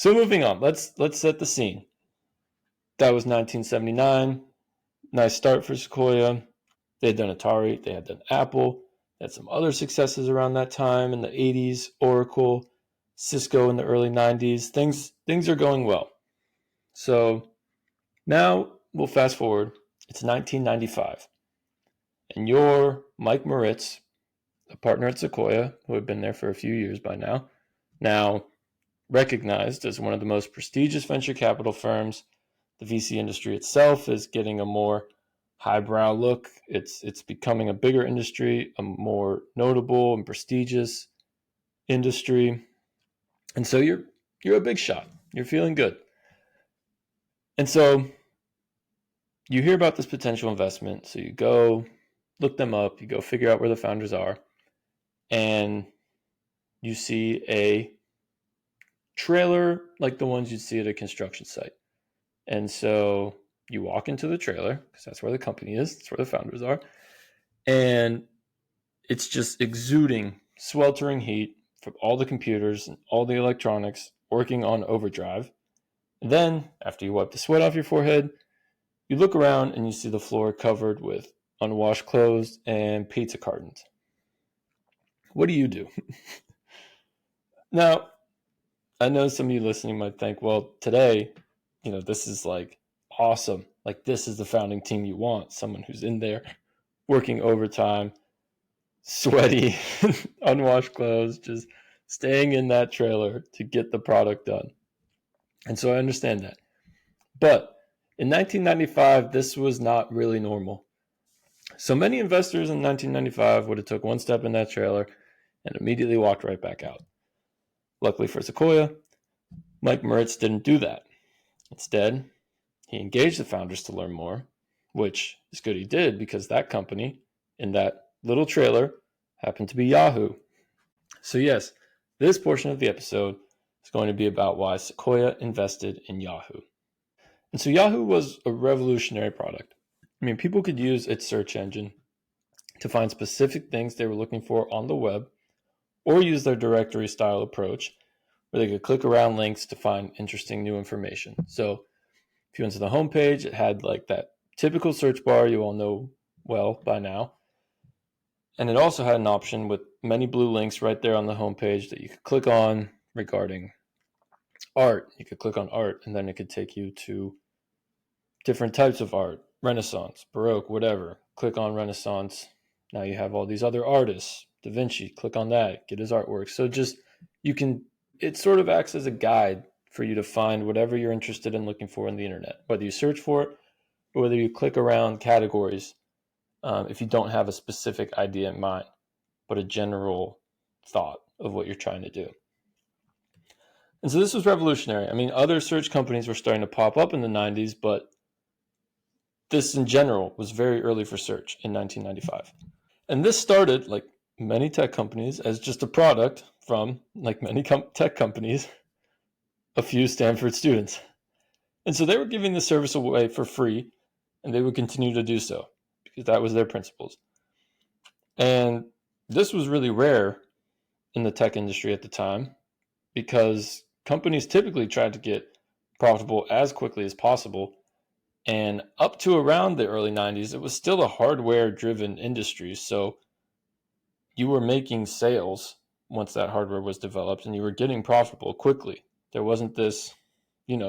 So moving on, let's set the scene. That was 1979. Nice start for Sequoia. They had done Atari, they had done Apple, they had some other successes around that time in the 80s, Oracle, Cisco in the early 90s. Things are going well. So now we'll fast forward. It's 1995. And you're Mike Moritz, a partner at Sequoia, who had been there for a few years by now recognized as one of the most prestigious venture capital firms. The VC industry itself is getting a more highbrow look. It's becoming a bigger industry, a more notable and prestigious industry. And so you're a big shot. You're feeling good. And so you hear about this potential investment. So you go look them up, you go figure out where the founders are, and you see a trailer like the ones you'd see at a construction site. And so you walk into the trailer, because that's where the company is, that's where the founders are, and it's just exuding sweltering heat from all the computers and all the electronics working on overdrive. And then, after you wipe the sweat off your forehead, you look around and you see the floor covered with unwashed clothes and pizza cartons. What do you do? Now, I know some of you listening might think, well, today, this is like awesome. Like, this is the founding team you want. Someone who's in there working overtime, sweaty, unwashed clothes, just staying in that trailer to get the product done. And so I understand that. But in 1995, this was not really normal. So many investors in 1995 would have took one step in that trailer and immediately walked right back out. Luckily for Sequoia, Mike Moritz didn't do that. Instead, he engaged the founders to learn more, which is good he did, because that company in that little trailer happened to be Yahoo. So yes, this portion of the episode is going to be about why Sequoia invested in Yahoo. And so Yahoo was a revolutionary product. I mean, people could use its search engine to find specific things they were looking for on the web, or use their directory style approach where they could click around links to find interesting new information. So if you went to the homepage, it had like that typical search bar you all know well by now. And it also had an option with many blue links right there on the homepage that you could click on regarding art. You could click on art, and then it could take you to different types of art, Renaissance, Baroque, whatever. Click on Renaissance. Now you have all these other artists. Da Vinci, click on that, get his artwork. So just, it sort of acts as a guide for you to find whatever you're interested in looking for on the internet, whether you search for it or whether you click around categories, if you don't have a specific idea in mind, but a general thought of what you're trying to do. And so this was revolutionary. I mean, other search companies were starting to pop up in the 90s, but this in general was very early for search in 1995. And this started, like many tech companies, as just a product from, like many tech companies, a few Stanford students. And so they were giving the service away for free, and they would continue to do so because that was their principles. And this was really rare in the tech industry at the time, because companies typically tried to get profitable as quickly as possible. And up to around the early 90s, it was still a hardware-driven industry. So you were making sales once that hardware was developed, and you were getting profitable quickly. There wasn't this,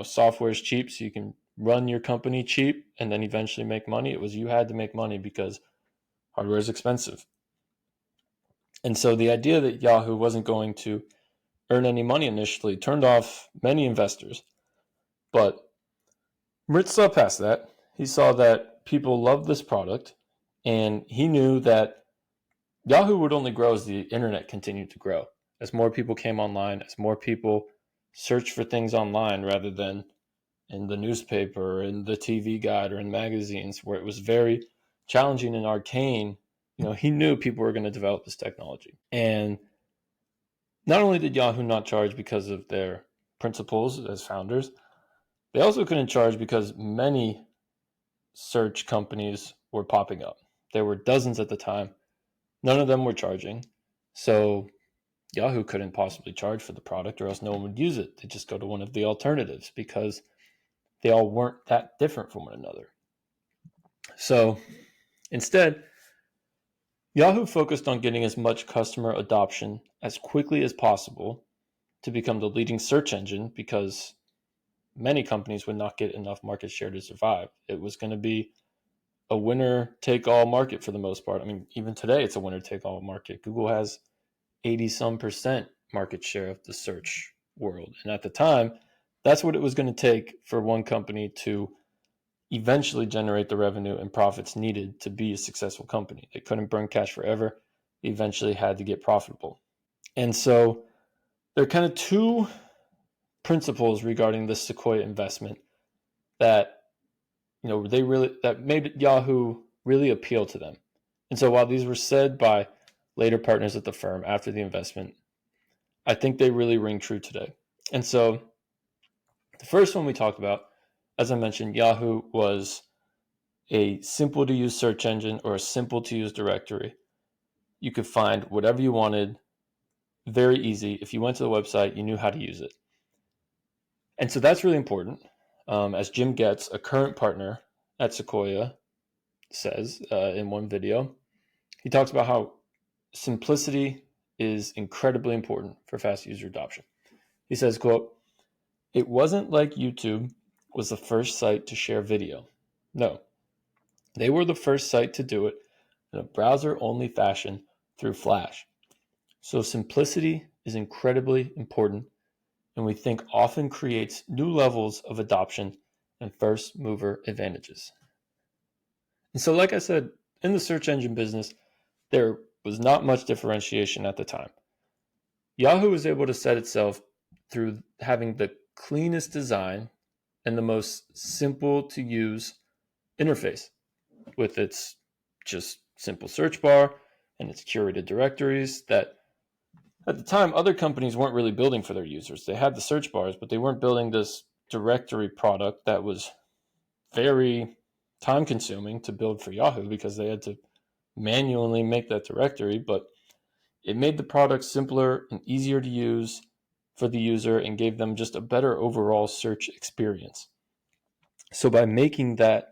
software is cheap, so you can run your company cheap and then eventually make money. It was, you had to make money because hardware is expensive. And so the idea that Yahoo wasn't going to earn any money initially turned off many investors. But Moritz saw past that. He saw that people loved this product, and he knew that Yahoo would only grow as the internet continued to grow. As more people came online, as more people searched for things online rather than in the newspaper, or in the TV guide, or in magazines, where it was very challenging and arcane. He knew people were going to develop this technology. And not only did Yahoo not charge because of their principles as founders, they also couldn't charge because many search companies were popping up. There were dozens at the time. None of them were charging. So Yahoo couldn't possibly charge for the product or else no one would use it. They'd just go to one of the alternatives because they all weren't that different from one another. So instead, Yahoo focused on getting as much customer adoption as quickly as possible to become the leading search engine because many companies would not get enough market share to survive. It was going to be a winner take all market for the most part. I mean, even today it's a winner take all market. Google has 80 some percent market share of the search world. And at the time, that's what it was going to take for one company to eventually generate the revenue and profits needed to be a successful company. They couldn't burn cash forever. They eventually had to get profitable. And so there are kind of two principles regarding this Sequoia investment that that made Yahoo really appeal to them. And so while these were said by later partners at the firm after the investment, I think they really ring true today. And so the first one we talked about, as I mentioned, Yahoo was a simple to use search engine or a simple to use directory. You could find whatever you wanted, very easy. If you went to the website, you knew how to use it. And so that's really important. As Jim Getz, a current partner at Sequoia, says in one video, he talks about how simplicity is incredibly important for fast user adoption. He says, quote, "It wasn't like YouTube was the first site to share video. No, they were the first site to do it in a browser-only fashion through Flash. So simplicity is incredibly important, and we think often creates new levels of adoption and first mover advantages." And so, like I said, in the search engine business, there was not much differentiation at the time. Yahoo was able to set itself through having the cleanest design and the most simple to use interface with its just simple search bar and its curated directories that at the time other companies weren't really building for their users. They had the search bars, but they weren't building this directory product that was very time consuming to build for Yahoo because they had to manually make that directory, but it made the product simpler and easier to use for the user and gave them just a better overall search experience. So by making the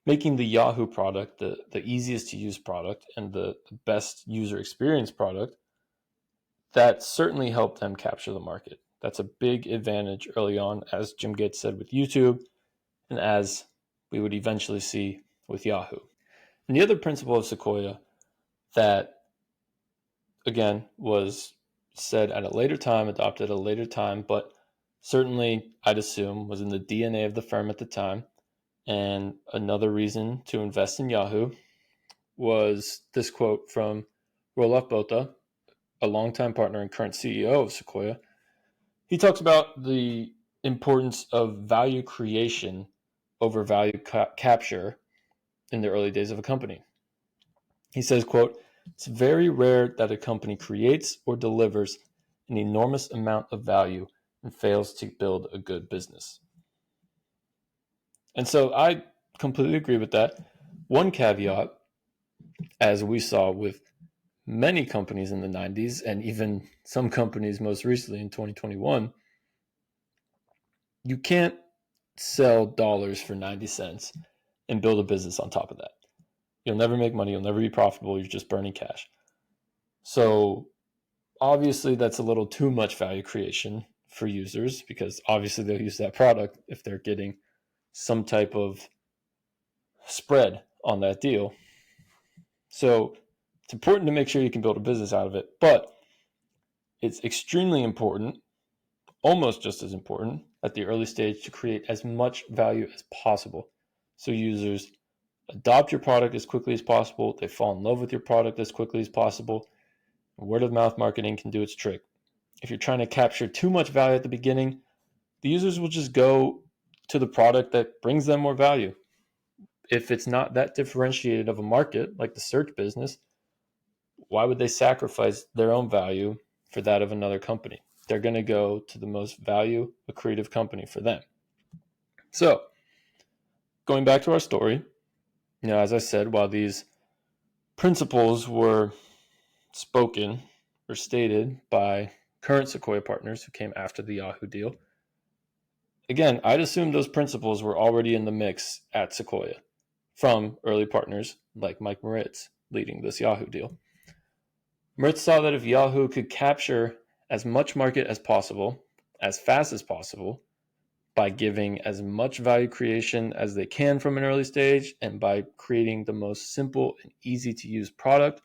Yahoo product the easiest to use product and the best user experience product, that certainly helped them capture the market. That's a big advantage early on, as Jim Gates said with YouTube, and as we would eventually see with Yahoo. And the other principle of Sequoia that, again, was said at a later time, adopted at a later time, but certainly I'd assume was in the DNA of the firm at the time, and another reason to invest in Yahoo was this quote from Roelof Botha, a longtime partner and current CEO of Sequoia. He talks about the importance of value creation over value capture in the early days of a company. He says, quote, "It's very rare that a company creates or delivers an enormous amount of value and fails to build a good business." And so I completely agree with that. One caveat, as we saw with many companies in the 90s and even some companies most recently in 2021, you can't sell dollars for 90 cents and build a business on top of that. You'll never make money. You'll never be profitable. You're just burning cash. So obviously that's a little too much value creation for users because obviously they'll use that product if they're getting some type of spread on that deal. So it's important to make sure you can build a business out of it, but it's extremely important, almost just as important at the early stage, to create as much value as possible so users adopt your product as quickly as possible, they fall in love with your product as quickly as possible. Word of mouth marketing can do its trick. If you're trying to capture too much value at the beginning, the users will just go to the product that brings them more value. If it's not that differentiated of a market, like the search business, why would they sacrifice their own value for that of another company? They're going to go to the most value accretive company for them. So, going back to our story, as I said, while these principles were spoken were stated by current Sequoia partners who came after the Yahoo deal. Again, I'd assume those principles were already in the mix at Sequoia from early partners like Mike Moritz leading this Yahoo deal. Moritz saw that if Yahoo could capture as much market as possible, as fast as possible, by giving as much value creation as they can from an early stage, and by creating the most simple and easy to use product,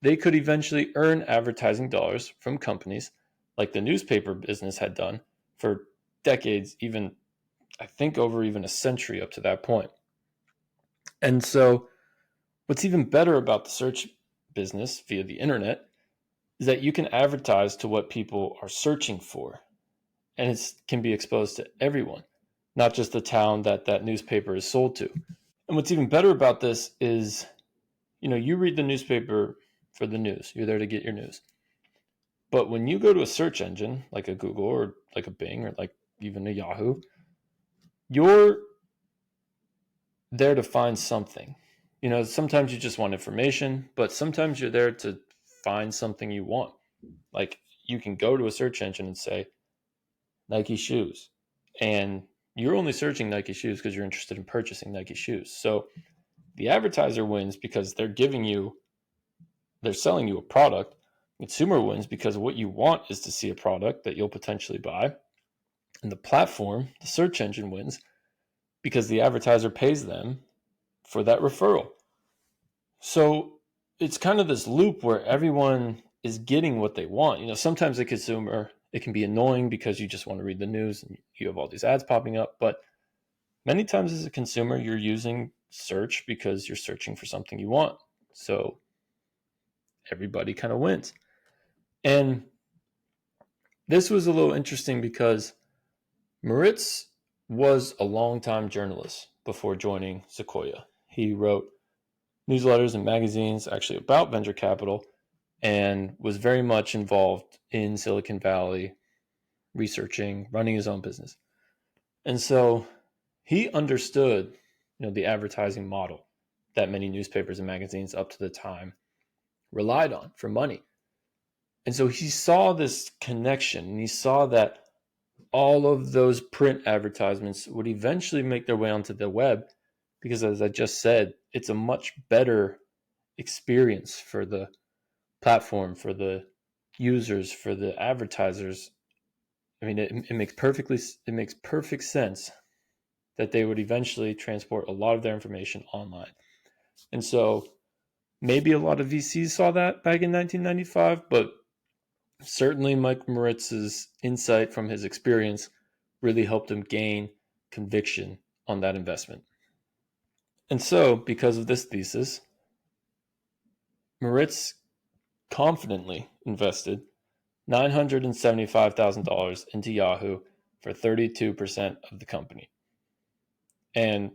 they could eventually earn advertising dollars from companies like the newspaper business had done for decades, even I think over even a century up to that point. And so what's even better about the search business via the internet is that you can advertise to what people are searching for, and it can be exposed to everyone, not just the town that that newspaper is sold to. And what's even better about this is, you read the newspaper for the news. You're there to get your news. But when you go to a search engine like a Google or like a Bing or like even a Yahoo, you're there to find something. Sometimes you just want information, but sometimes you're there to find something you want. Like you can go to a search engine and say Nike shoes, and you're only searching Nike shoes because you're interested in purchasing Nike shoes. So the advertiser wins because they're selling you a product. Consumer wins because what you want is to see a product that you'll potentially buy. And the platform, the search engine, wins because the advertiser pays them for that referral. So it's kind of this loop where everyone is getting what they want. Sometimes a consumer, it can be annoying because you just want to read the news and you have all these ads popping up. But many times as a consumer, you're using search because you're searching for something you want. So everybody kind of wins. And this was a little interesting because Moritz was a longtime journalist before joining Sequoia. He wrote newsletters and magazines actually about venture capital and was very much involved in Silicon Valley, researching, running his own business. And so he understood, the advertising model that many newspapers and magazines up to the time relied on for money. And so he saw this connection, and he saw that all of those print advertisements would eventually make their way onto the web because, as I just said, it's a much better experience for the platform, for the users, for the advertisers. I mean, it makes perfect sense that they would eventually transport a lot of their information online. And so maybe a lot of VCs saw that back in 1995, but certainly Mike Moritz's insight from his experience really helped him gain conviction on that investment. And so, because of this thesis, Moritz confidently invested $975,000 into Yahoo for 32% of the company. And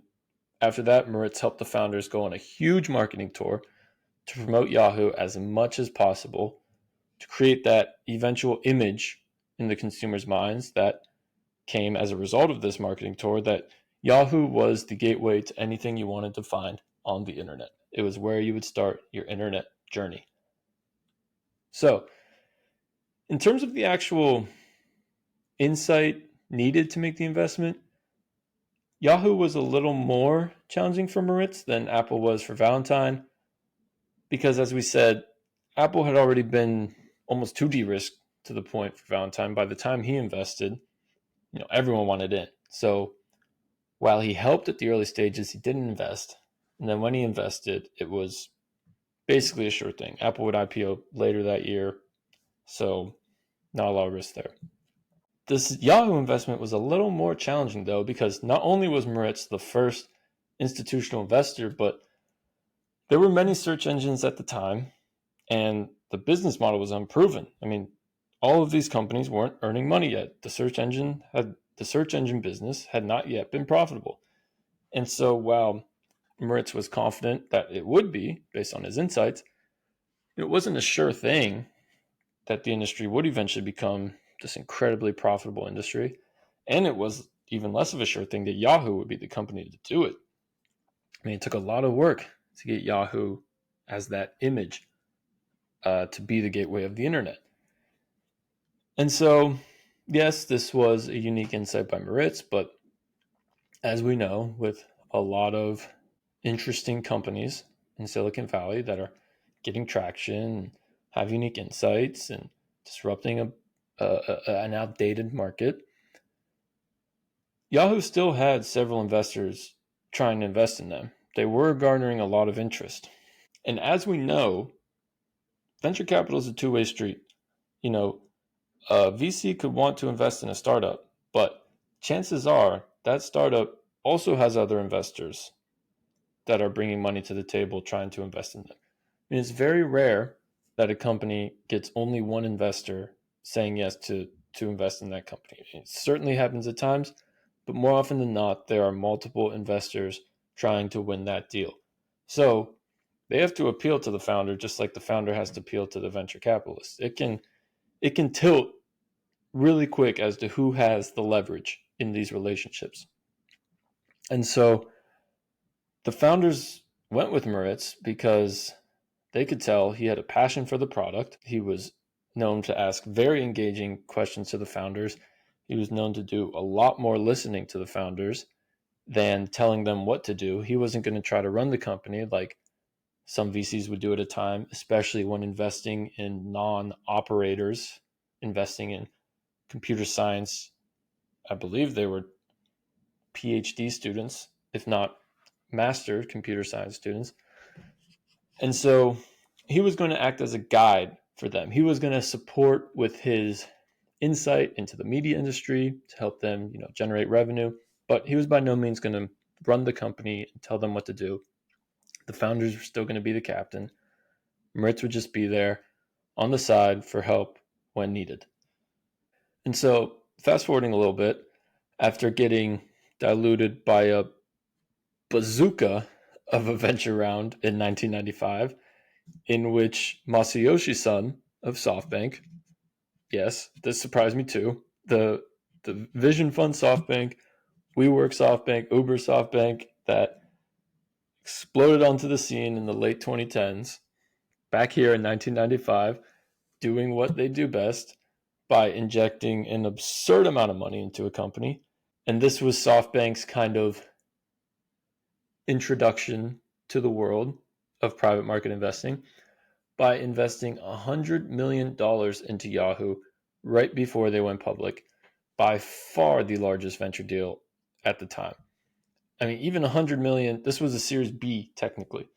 after that, Moritz helped the founders go on a huge marketing tour to promote Yahoo as much as possible to create that eventual image in the consumers' minds that came as a result of this marketing tour, that Yahoo was the gateway to anything you wanted to find on the internet. It was where you would start your internet journey. So, in terms of the actual insight needed to make the investment, Yahoo was a little more challenging for Moritz than Apple was for Valentine, because as we said, Apple had already been almost too de-risked to the point for Valentine. By the time he invested, everyone wanted in. So while he helped at the early stages, he didn't invest. And then when he invested, it was basically a sure thing. Apple would IPO later that year, so not a lot of risk there. This Yahoo investment was a little more challenging, though, because not only was Moritz the first institutional investor, but there were many search engines at the time, and the business model was unproven. I mean, all of these companies weren't earning money yet. The search engine business had not yet been profitable. And so while Moritz was confident that it would be, based on his insights, it wasn't a sure thing that the industry would eventually become this incredibly profitable industry. And it was even less of a sure thing that Yahoo would be the company to do it. I mean, it took a lot of work to get Yahoo as that image. to be the gateway of the internet. And so, yes, this was a unique insight by Moritz, but as we know, with a lot of interesting companies in Silicon Valley that are getting traction, have unique insights, and disrupting an outdated market, Yahoo still had several investors trying to invest in them. They were garnering a lot of interest. And as we know, venture capital is a two-way street. You know, a VC could want to invest in a startup, but chances are that startup also has other investors that are bringing money to the table trying to invest in them. I mean, it's very rare that a company gets only one investor saying yes to invest in that company. It certainly happens at times, but more often than not, there are multiple investors trying to win that deal. So they have to appeal to the founder, just like the founder has to appeal to the venture capitalist. It can tilt really quick as to who has the leverage in these relationships. And so the founders went with Moritz because they could tell he had a passion for the product. He was known to ask very engaging questions to the founders. He was known to do a lot more listening to the founders than telling them what to do. He wasn't going to try to run the company like some VCs would do at a time, especially when investing in non-operators, investing in computer science. I believe they were PhD students, if not master computer science students. And so he was going to act as a guide for them. He was going to support with his insight into the media industry to help them, generate revenue. But he was by no means going to run the company and tell them what to do. The founders were still going to be the captain. Moritz would just be there on the side for help when needed. And so, fast forwarding a little bit, after getting diluted by a bazooka of a venture round in 1995, in which Masayoshi Son of SoftBank, yes, this surprised me too, the Vision Fund SoftBank, WeWork SoftBank, Uber SoftBank, that exploded onto the scene in the late 2010s, back here in 1995, doing what they do best by injecting an absurd amount of money into a company. And this was SoftBank's kind of introduction to the world of private market investing by investing $100 million into Yahoo right before they went public, by far the largest venture deal at the time. I mean, even 100 million, this was a Series B technically,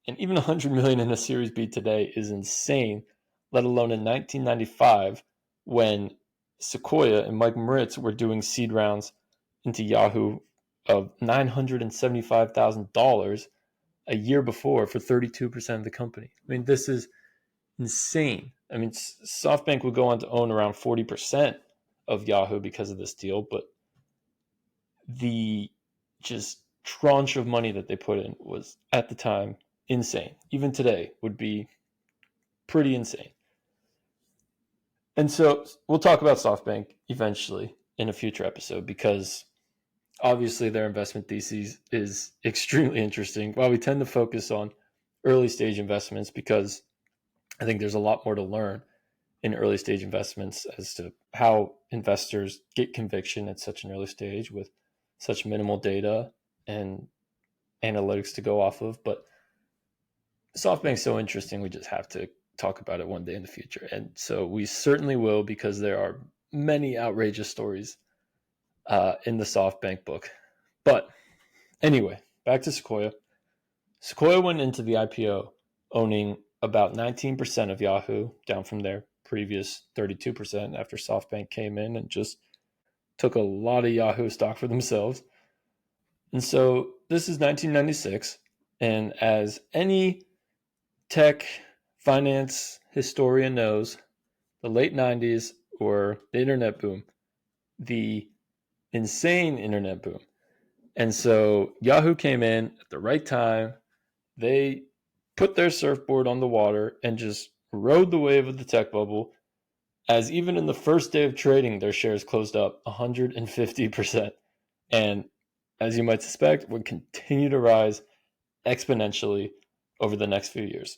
and even 100 million in a Series B today is insane, let alone in 1995 when Sequoia and Mike Moritz were doing seed rounds into Yahoo of $975,000 a year before for 32% of the company. I mean, this is insane. I mean, SoftBank would go on to own around 40% of Yahoo because of this deal, but the just tranche of money that they put in was at the time insane. Even today would be pretty insane. And so we'll talk about SoftBank eventually in a future episode because obviously their investment thesis is extremely interesting. While we tend to focus on early stage investments because I think there's a lot more to learn in early stage investments as to how investors get conviction at such an early stage with such minimal data and analytics to go off of. But SoftBank's so interesting, we just have to talk about it one day in the future. And so we certainly will, because there are many outrageous stories in the SoftBank book. But anyway, back to Sequoia. Sequoia went into the IPO owning about 19% of Yahoo, down from their previous 32% after SoftBank came in and just took a lot of Yahoo stock for themselves. And so this is 1996. And as any tech finance historian knows, the late 90s were the internet boom, the insane internet boom. And so Yahoo came in at the right time. They put their surfboard on the water and just rode the wave of the tech bubble, as even in the first day of trading, their shares closed up 150%. And as you might suspect, would continue to rise exponentially over the next few years.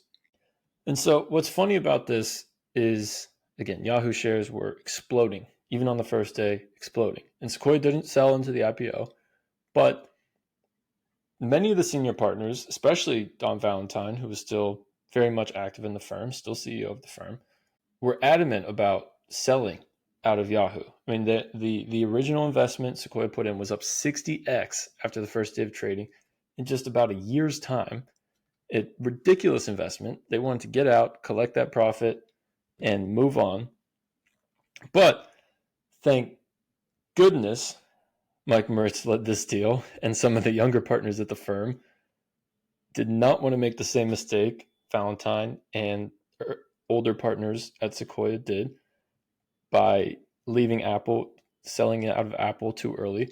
And so what's funny about this is, again, Yahoo shares were exploding, even on the first day, exploding. And Sequoia didn't sell into the IPO, but many of the senior partners, especially Don Valentine, who was still very much active in the firm, still CEO of the firm, were adamant about selling out of Yahoo. I mean, the original investment Sequoia put in was up 60x after the first day of trading in just about a year's time. A ridiculous investment. They wanted to get out, collect that profit, and move on. But thank goodness Mike Mertz led this deal, and some of the younger partners at the firm did not want to make the same mistake Valentine and older partners at Sequoia did by leaving Apple, selling it out of Apple too early.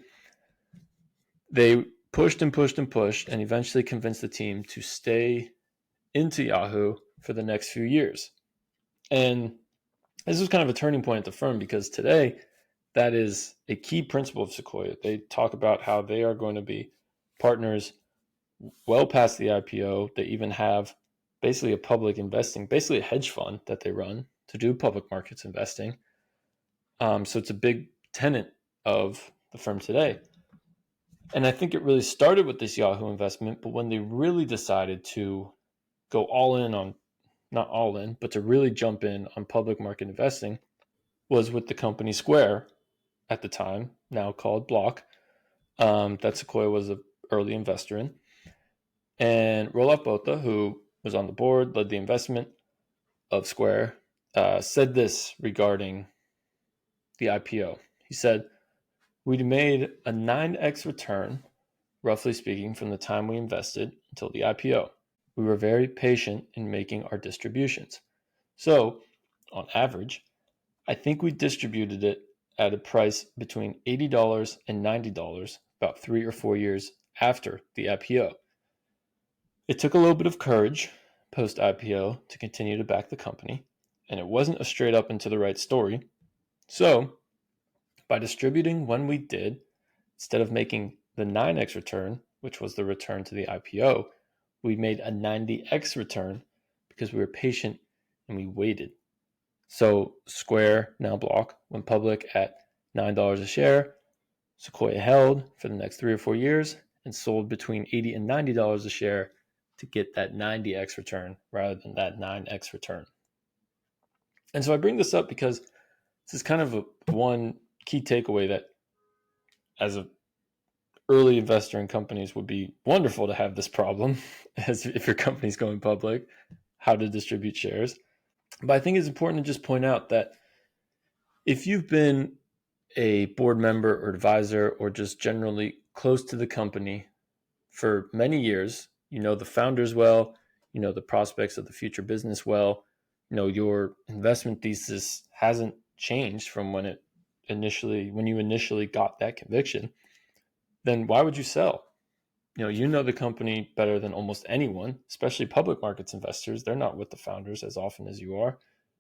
They pushed and pushed and pushed and eventually convinced the team to stay into Yahoo for the next few years. And this was kind of a turning point at the firm because today that is a key principle of Sequoia. They talk about how they are going to be partners well past the IPO. They even have basically a public investing, basically a hedge fund that they run to do public markets investing. So it's a big tenet of the firm today. And I think it really started with this Yahoo investment, but when they really decided to go all in on, not all in, but to really jump in on public market investing was with the company Square at the time, now called Block, that Sequoia was an early investor in. And Roelof Botha, who was on the board, led the investment of Square, said this regarding the IPO. He said, "We'd made a 9x return, roughly speaking, from the time we invested until the IPO. We were very patient in making our distributions. So, on average, I think we distributed it at a price between $80 and $90 about 3 or 4 years after the IPO. It took a little bit of courage post IPO to continue to back the company, and it wasn't a straight up and to the right story. So, by distributing when we did, instead of making the 9x return, which was the return to the IPO, we made a 90x return because we were patient and we waited." So Square, now Block, went public at $9 a share. Sequoia held for the next 3 or 4 years and sold between $80 and $90 a share to get that 90x return rather than that 9x return. And so I bring this up because this is kind of one key takeaway that as an early investor in companies would be wonderful to have this problem as if your company's going public, how to distribute shares. But I think it's important to just point out that if you've been a board member or advisor or just generally close to the company for many years, you know the founders well, you know the prospects of the future business well, you know your investment thesis hasn't changed from when you initially got that conviction, then why would you sell? You know the company better than almost anyone, especially public markets investors. They're not with the founders as often as you are.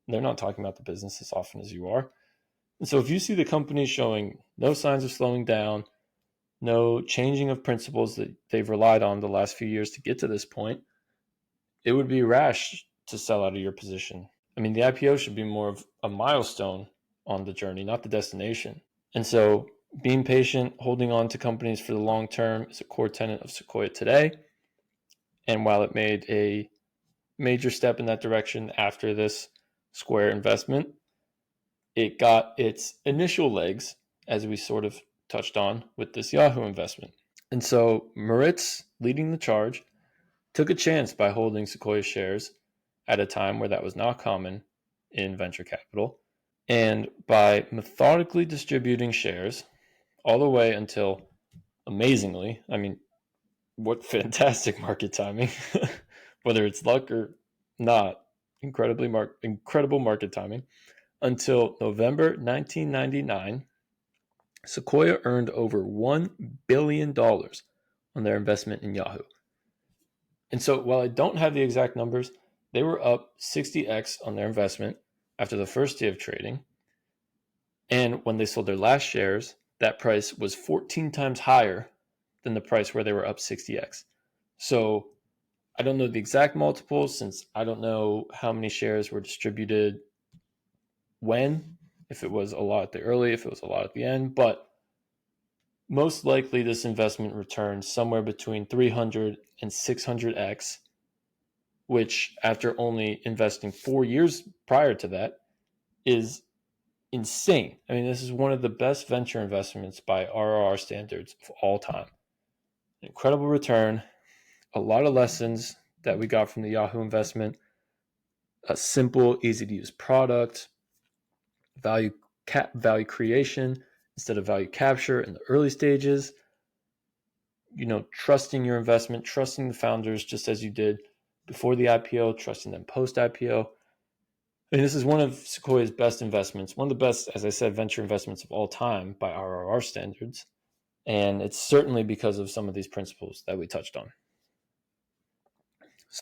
They're not talking about the business as often as you are. And so if you see the company showing no signs of slowing down, no changing of principles that they've relied on the last few years to get to this point, it would be rash to sell out of your position. I mean, the IPO should be more of a milestone on the journey, not the destination. And so being patient, holding on to companies for the long term is a core tenet of Sequoia today. And while it made a major step in that direction after this Square investment, it got its initial legs, as we sort of touched on with this Yahoo investment. And so Moritz, leading the charge, took a chance by holding Sequoia shares at a time where that was not common in venture capital, and by methodically distributing shares all the way until, amazingly, I mean, what fantastic market timing, whether it's luck or not, incredible market timing, until November 1999, Sequoia earned over $1 billion on their investment in Yahoo. And so while I don't have the exact numbers, they were up 60x on their investment after the first day of trading. And when they sold their last shares, that price was 14 times higher than the price where they were up 60x. So I don't know the exact multiples since I don't know how many shares were distributed when, if it was a lot at the early, if it was a lot at the end, but most likely this investment returns somewhere between 300 and 600x, which after only investing 4 years prior to that is insane. I mean, this is one of the best venture investments by RRR standards of all time. Incredible return, a lot of lessons that we got from the Yahoo investment, a simple, easy to use product, value creation instead of value capture in the early stages, trusting your investment, trusting the founders just as you did before the IPO, trusting them post IPO. I mean, this is one of Sequoia's best investments, one of the best, as I said, venture investments of all time by RRR standards. And it's certainly because of some of these principles that we touched on.